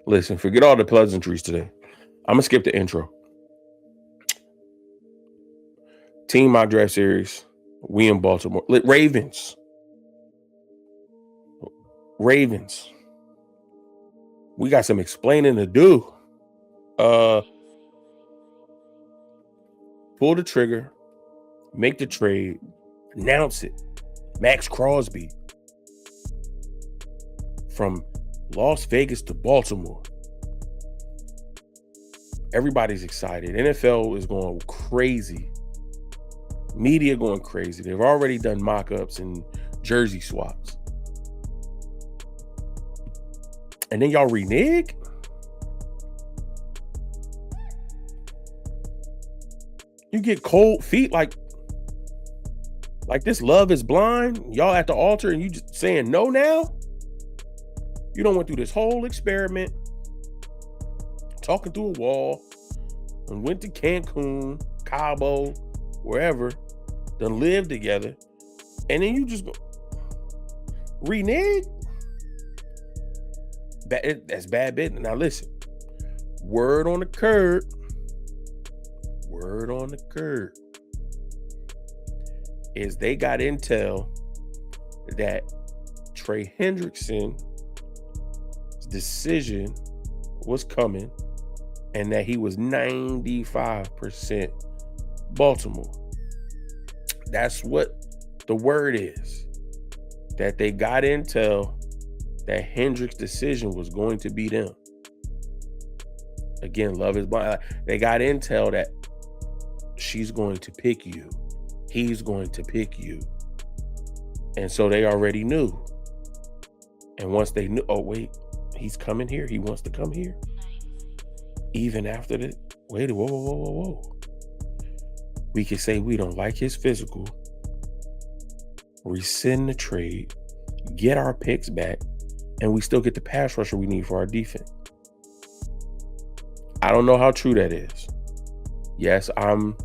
Listen, forget all the pleasantries today. I'm going to skip the intro. Team Mock Draft Series. We in Baltimore. Ravens. We got some explaining to do. Pull the trigger. Make the trade. Announce it. Max Crosby. From Las Vegas to Baltimore. Everybody's excited. NFL is going crazy. Media going crazy. They've already done mock-ups and jersey swaps. And then y'all renege? You get cold feet like this love is blind. Y'all at the altar and you just saying no now? You done went through this whole experiment, talking through a wall, and went to Cancun, Cabo, wherever, done lived together, and then you just go renege? That's bad business. Now listen, word on the curb is they got intel that Trey Hendrickson's decision was coming and that he was 95% Baltimore. That's what the word is. That they got intel that Hendricks' decision was going to be them. Again, love is blind. They got intel that she's going to pick you. He's going to pick you. And so they already knew. And once they knew, oh, wait, he's coming here. He wants to come here. Even after the, wait, whoa. We can say we don't like his physical, rescind the trade, get our picks back, and we still get the pass rusher we need for our defense. I don't know how true that is. Yes, I'm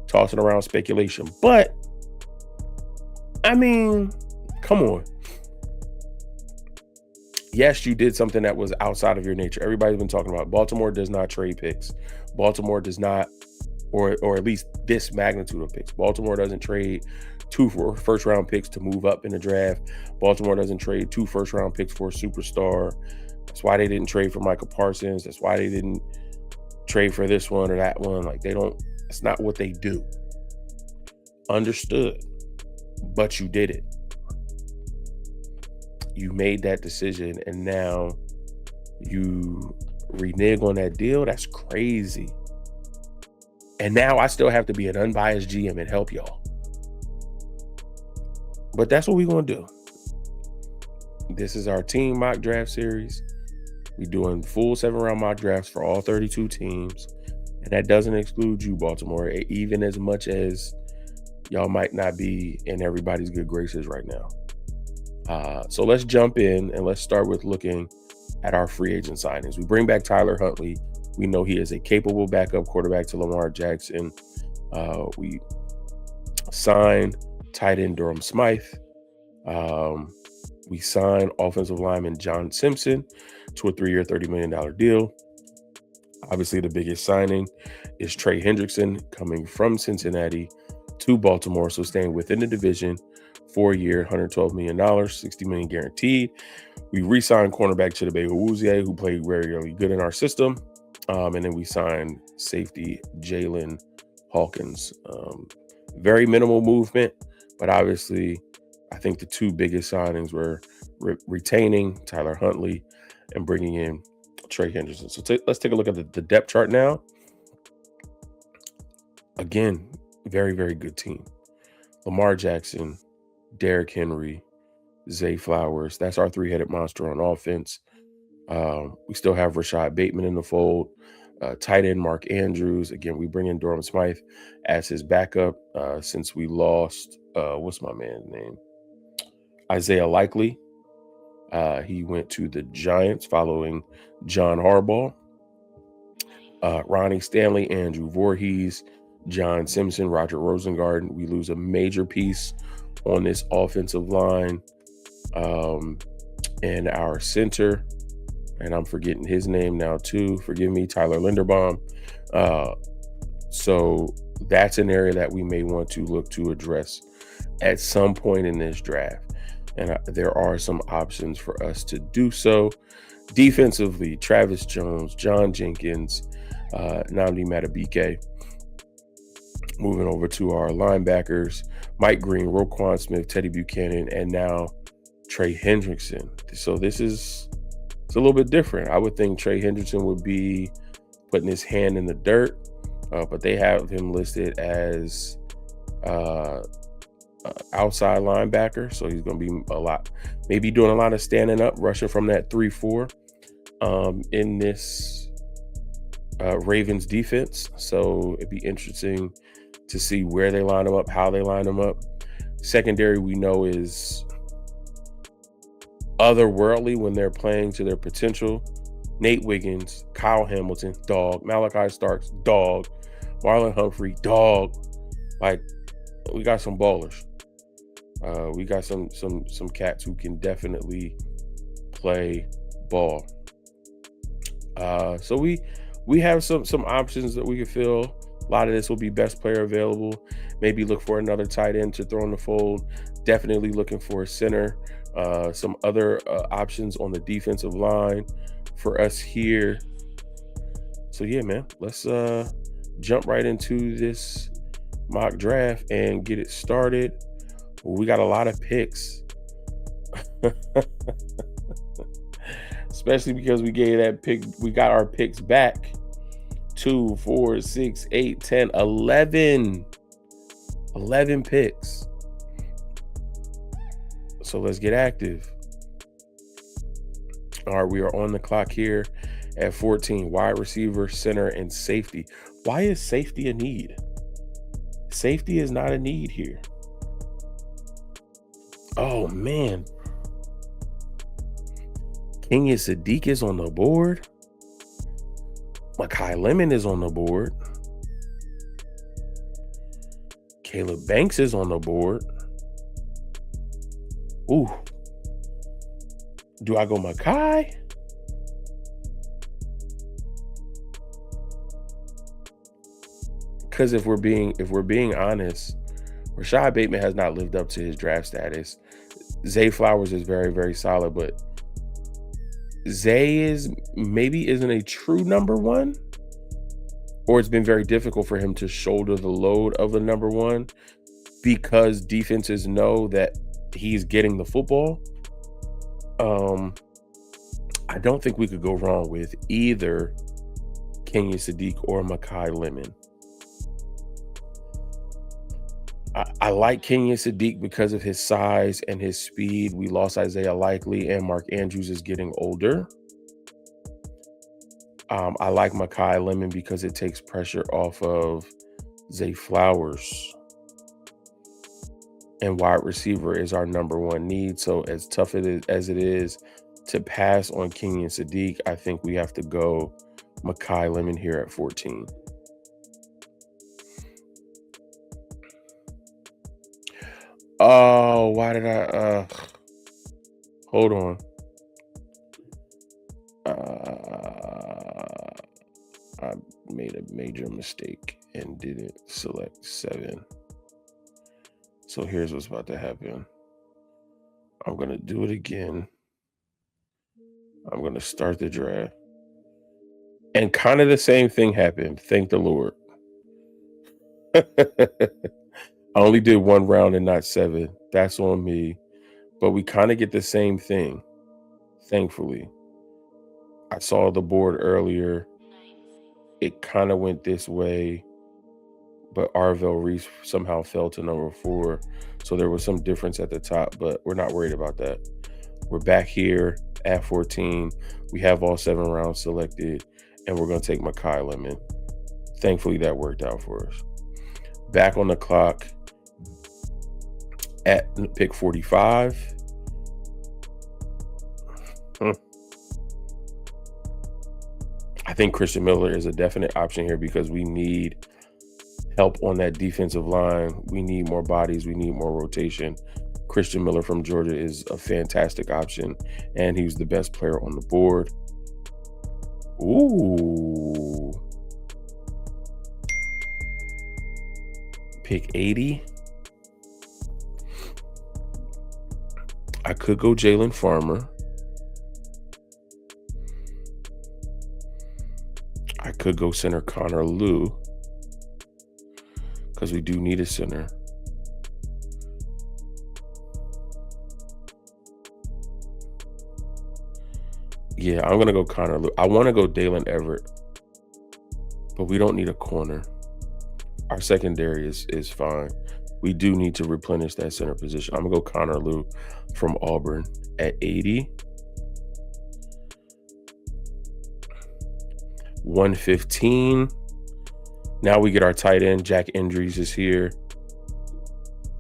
tossing around speculation, but I mean, come on. Yes, you did something that was outside of your nature. Everybody's been talking about Baltimore does not trade picks. Baltimore does not, or at least this magnitude of picks. Baltimore doesn't trade 2 first-round picks to move up in the draft. Baltimore doesn't trade 2 first-round picks for a superstar. That's why they didn't trade for Michael Parsons. That's why they didn't trade for this one or that one. Like, they don't, it's not what they do. Understood. But you did it. You made that decision and now you renege on that deal. That's crazy. And now I still have to be an unbiased GM and help y'all. But that's what we're going to do. This is our team mock draft series. We're doing full 7-round mock drafts for all 32 teams. And that doesn't exclude you, Baltimore, even as much as y'all might not be in everybody's good graces right now. So let's jump in and let's start with looking at our free agent signings. We bring back Tyler Huntley. We know he is a capable backup quarterback to Lamar Jackson. We signed tight end Durham Smythe. We signed offensive lineman John Simpson to a 3-year, $30 million deal. Obviously, the biggest signing is Trey Hendrickson coming from Cincinnati to Baltimore, so staying within the division. 4-year, $112 million, $60 million guaranteed. We re-signed cornerback Chidobe Awuzie, who played very, really good in our system. And then we signed safety Jalen Hawkins. Very minimal movement, but obviously I think the 2 biggest signings were retaining Tyler Huntley and bringing in Trey Hendrickson. So let's take a look at the depth chart now. Again, very, very good team. Lamar Jackson, Derrick Henry, Zay Flowers. That's our 3-headed monster on offense. We still have Rashad Bateman in the fold. Tight end Mark Andrews. Again, we bring in Durham Smythe as his backup since we lost, what's my man's name? Isaiah Likely. He went to the Giants following John Harbaugh. Ronnie Stanley, Andrew Voorhees, John Simpson, Roger Rosengarten. We lose a major piece on this offensive line. And our center, and I'm forgetting his name now too. Forgive me, Tyler Linderbaum. So that's an area that we may want to look to address at some point in this draft. And there are some options for us to do so. Defensively, Travis Jones, John Jenkins, Nnamdi Madubuike. Moving over to our linebackers, Mike Green, Roquan Smith, Teddy Buchanan, and now Trey Hendrickson. So it's a little bit different. I would think Trey Hendrickson would be putting his hand in the dirt, but they have him listed as outside linebacker. So he's going to be maybe doing a lot of standing up, rushing from that 3-4 in this Ravens defense. So it'd be interesting to see where they line them up, how they line them up. Secondary, we know, is otherworldly when they're playing to their potential. Nate Wiggins, Kyle Hamilton, dog. Malachi Starks, dog. Marlon Humphrey, dog. Like, we got some ballers. We got some cats who can definitely play ball. So we have some options that we can fill. A lot of this will be best player available. Maybe look for another tight end to throw in the fold. Definitely looking for a center. Some other options on the defensive line for us here. So yeah, man, let's jump right into this mock draft and get it started. We got a lot of picks. Especially because we got our picks back. 2, 4, 6, 8, 10, 11 picks. So let's get active. All right, we are on the clock here at 14. Wide receiver, center, and safety. Why is safety a need? Safety is not a need here. Oh, man. Kenya Sadiq is on the board. Makai Lemon is on the board. Caleb Banks is on the board. Ooh. Do I go Makai? Because if we're being honest, Rashad Bateman has not lived up to his draft status. Zay Flowers is very, very solid, but Zay isn't a true number one, or it's been very difficult for him to shoulder the load of the number one because defenses know that he's getting the football. I don't think we could go wrong with either Kenya Sadiq or Makai Lemon. I like Kenya Sadiq because of his size and his speed. We lost Isaiah Likely, and Mark Andrews is getting older. I like Makai Lemon because it takes pressure off of Zay Flowers. And wide receiver is our number one need. So as tough as it is to pass on Kenya Sadiq, I think we have to go Makai Lemon here at 14. Oh, why did I hold on. I made a major mistake and didn't select 7. So here's what's about to happen. I'm going to do it again. I'm going to start the draft. And kind of the same thing happened. Thank the Lord. I only did 1 round and not 7. That's on me. But we kind of get the same thing, thankfully. I saw the board earlier. It kind of went this way, but Arvell Reese somehow fell to number 4. So there was some difference at the top, but we're not worried about that. We're back here at 14. We have all 7 rounds selected, and we're going to take Makai Lemon. Thankfully, that worked out for us. Back on the clock at pick 45. I think Christian Miller is a definite option here because we need help on that defensive line. We need more bodies. We need more rotation. Christian Miller from Georgia is a fantastic option, and he was the best player on the board. Ooh. Pick 80. I could go Jalen Farmer. I could go center Connor Liu, because we do need a center. Yeah, I'm going to go Connor Liu. I want to go Dalen Everett, but we don't need a corner. Our secondary is fine. We do need to replenish that center position. I'm going to go Connor Liu from Auburn at 80. 115. Now we get our tight end. Jack Andrews is here.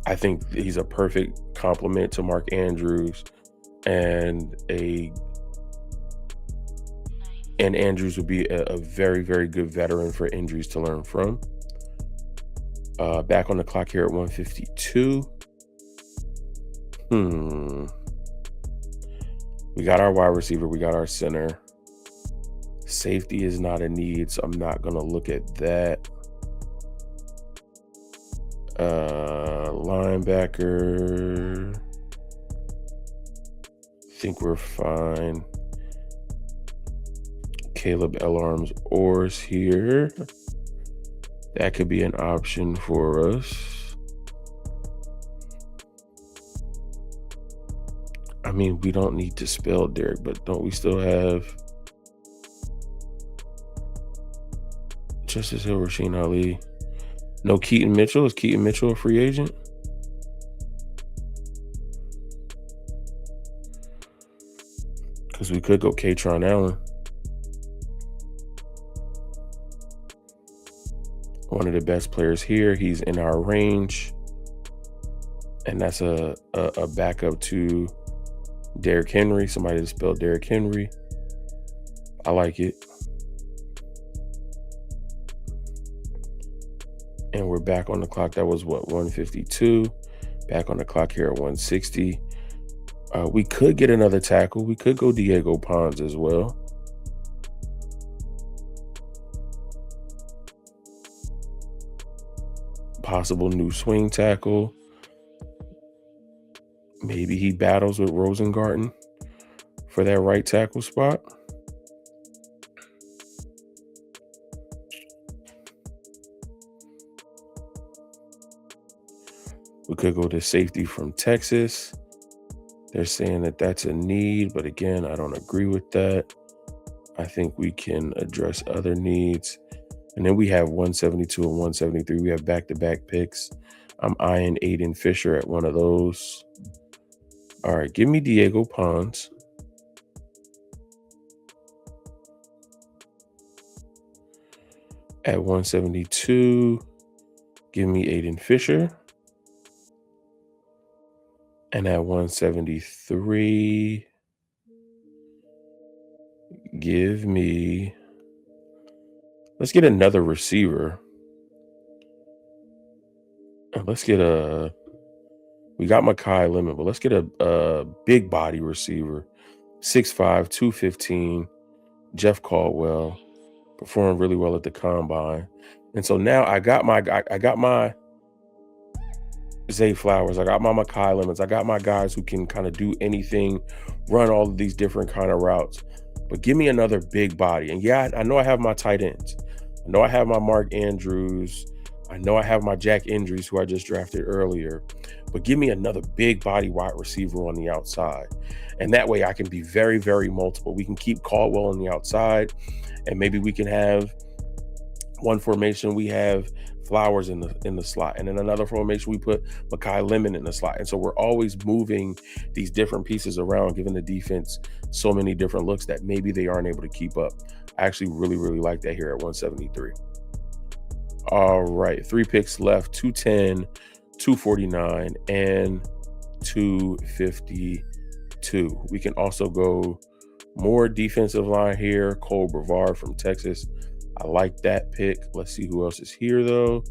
I think he's a perfect complement to Mark Andrews, and Andrews would be a very, very good veteran for Andrews to learn from. Back on the clock here at 152. We got our wide receiver. We got our center. Safety is not a need, so I'm not going to look at that. Linebacker. I think we're fine. Caleb Elarms Orrs here. That could be an option for us. I mean, we don't need to spell Derek, but don't we still have Justice Hill, Rasheen Ali? No Keaton Mitchell. Is Keaton Mitchell a free agent? Because we could go Katron Allen. One of the best players here. He's in our range. And that's a backup to Derrick Henry. Somebody just spelled Derrick Henry. I like it. And we're back on the clock. That was what, 152. Back on the clock here at 160. We could get another tackle. We could go Diego Pons as well. Possible new swing tackle. Maybe he battles with Rosengarten for that right tackle spot. We could go to safety from Texas. They're saying that that's a need, but again, I don't agree with that. I think we can address other needs. And then we have 172 and 173. We have back-to-back picks. I'm eyeing Aiden Fisher at one of those. All right, give me Diego Pons. At 172, give me Aiden Fisher. And at 173, give me, let's get another receiver. And let's get we got Mekhi Lemon, but let's get a big body receiver. 6'5", 215, Jeff Caldwell. Performed really well at the combine. And so now I got my Zay Flowers, I got my Mekhi Lemons, I got my guys who can kind of do anything, run all of these different kind of routes. But give me another big body. And yeah, I know I have my tight ends. I know I have my Mark Andrews. I know I have my Jack Andrews, who I just drafted earlier. But give me another big body wide receiver on the outside. And that way I can be very, very multiple. We can keep Caldwell on the outside. And maybe we can have one formation, we have Flowers in the slot, and in another formation we put Mekhi Lemon in the slot. And so we're always moving these different pieces around, giving the defense so many different looks that maybe they aren't able to keep up. I actually really, really like that here at 173. All right, 3 picks left: 210, 249, and 252. We can also go more defensive line here. Cole Brevard from Texas. I like that pick. Let's see who else is here, though.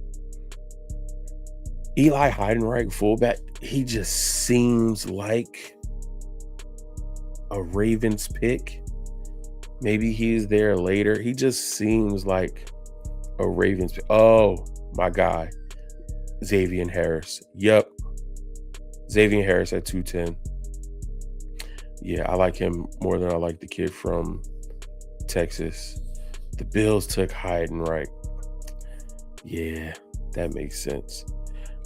Eli Heidenreich, fullback. He just seems like a Ravens pick. Maybe he's there later. He just seems like a Ravens. Oh, my guy, Xavier Harris. Yep. Xavier Harris at 210. Yeah, I like him more than I like the kid from Texas. The Bills took Heidenreich. Yeah, that makes sense.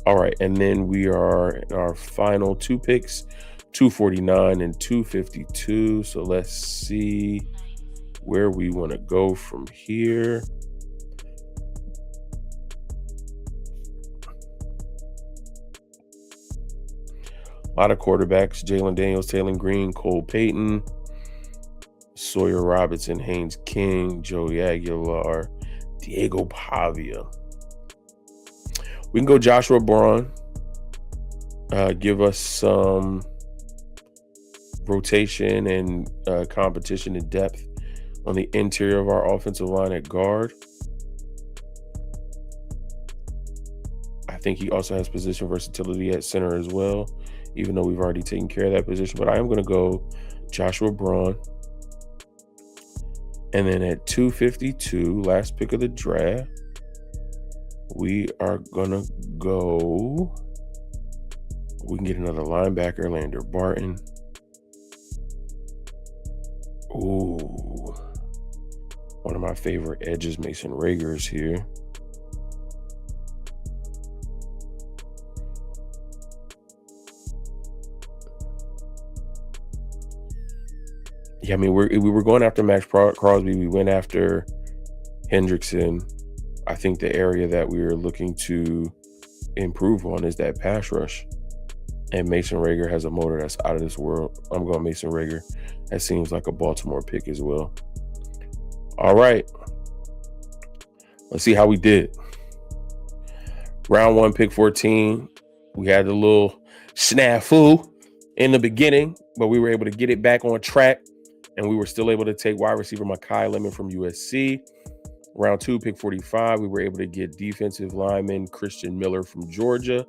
All right, and then we are in our final two picks, 249 and 252. So let's see where we want to go from here. A lot of quarterbacks: Jalen Daniels, Taylor Green, Cole Payton, Sawyer Robertson, Haynes King, Joey Aguilar, Diego Pavia. We can go Joshua Braun. Give us some rotation and competition and depth on the interior of our offensive line at guard. I think he also has position versatility at center as well, even though we've already taken care of that position. But I am going to go Joshua Braun. And then at 252, last pick of the draft, we are going to go. We can get another linebacker, Lander Barton. Ooh. One of my favorite edges, Mason Rager, is here. Yeah, I mean, we were going after Max Crosby. We went after Hendrickson. I think the area that we are looking to improve on is that pass rush. And Mason Rager has a motor that's out of this world. I'm going Mason Rager. That seems like a Baltimore pick as well. All right. Let's see how we did. Round 1, pick 14. We had a little snafu in the beginning, but we were able to get it back on track. And we were still able to take wide receiver Mekhi Lemon from USC. Round 2, pick 45, we were able to get defensive lineman Christian Miller from Georgia.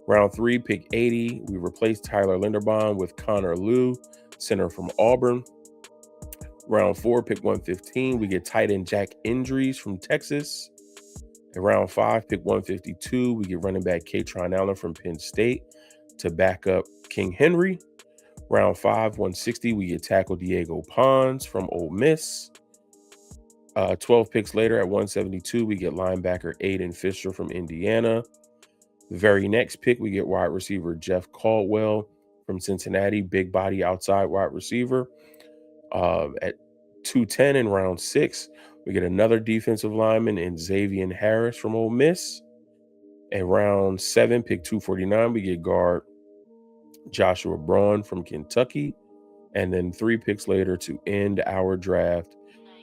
Round 3, pick 80, we replaced Tyler Linderbaum with Connor Liu, center from Auburn. Round 4, pick 115, we get tight end Jack Indries from Texas. And round 5, pick 152, we get running back Katron Allen from Penn State to back up King Henry. Round 5, 160, we get tackle Diego Pons from Ole Miss. 12 picks later at 172, we get linebacker Aiden Fisher from Indiana. The very next pick, we get wide receiver Jeff Caldwell from Cincinnati, big body outside wide receiver. At 210 in round 6, we get another defensive lineman in Xavier Harris from Ole Miss. At round 7, pick 249, we get guard Joshua Braun from Kentucky. And then 3 picks later to end our draft,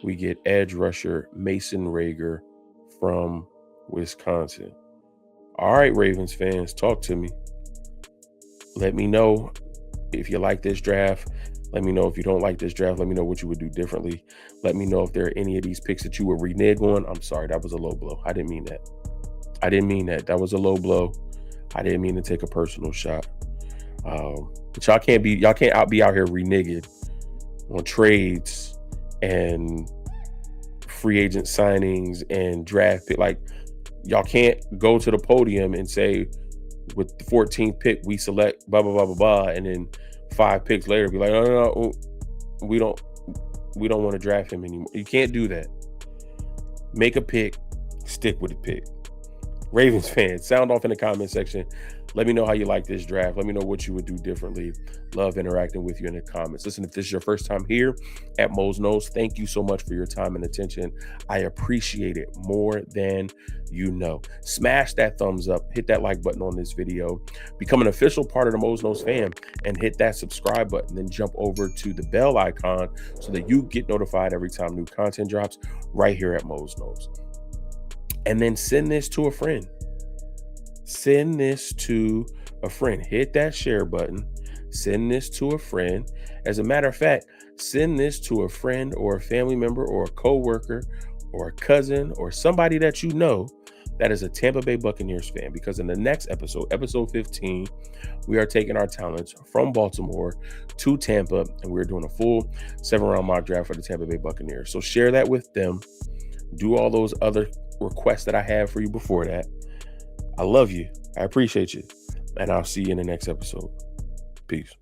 we get edge rusher Mason Rager from Wisconsin. All right, Ravens fans, talk to me. Let me know if you like this draft. Let me know if you don't like this draft. Let me know what you would do differently. Let me know if there are any of these picks that you would renege on. I'm sorry, that was a low blow. I didn't mean that. That was a low blow. I didn't mean to take a personal shot. But y'all can't be out here reneging on trades and free agent signings and draft pick. Like, y'all can't go to the podium and say, with the 14th pick, we select blah blah blah blah blah, and then 5 picks later be like, no, we don't want to draft him anymore. You can't do that. Make a pick, stick with the pick. Ravens fans, sound off in the comment section. Let me know how you like this draft. Let me know what you would do differently. Love interacting with you in the comments. Listen, if this is your first time here at Mose On, thank you so much for your time and attention. I appreciate it more than you know. Smash that thumbs up. Hit that like button on this video. Become an official part of the Mose On fam and hit that subscribe button. Then jump over to the bell icon so that you get notified every time new content drops right here at Mose On. And then send this to a friend. Send this to a friend. Hit that share button. Send this to a friend. As a matter of fact, send this to a friend or a family member or a coworker or a cousin or somebody that you know that is a Tampa Bay Buccaneers fan, because in the next episode 15, we are taking our talents from Baltimore to Tampa, and we're doing a full 7-round mock draft for the Tampa Bay Buccaneers. So share that with them. Do all those other requests that I have for you before that. I love you. I appreciate you. And I'll see you in the next episode. Peace.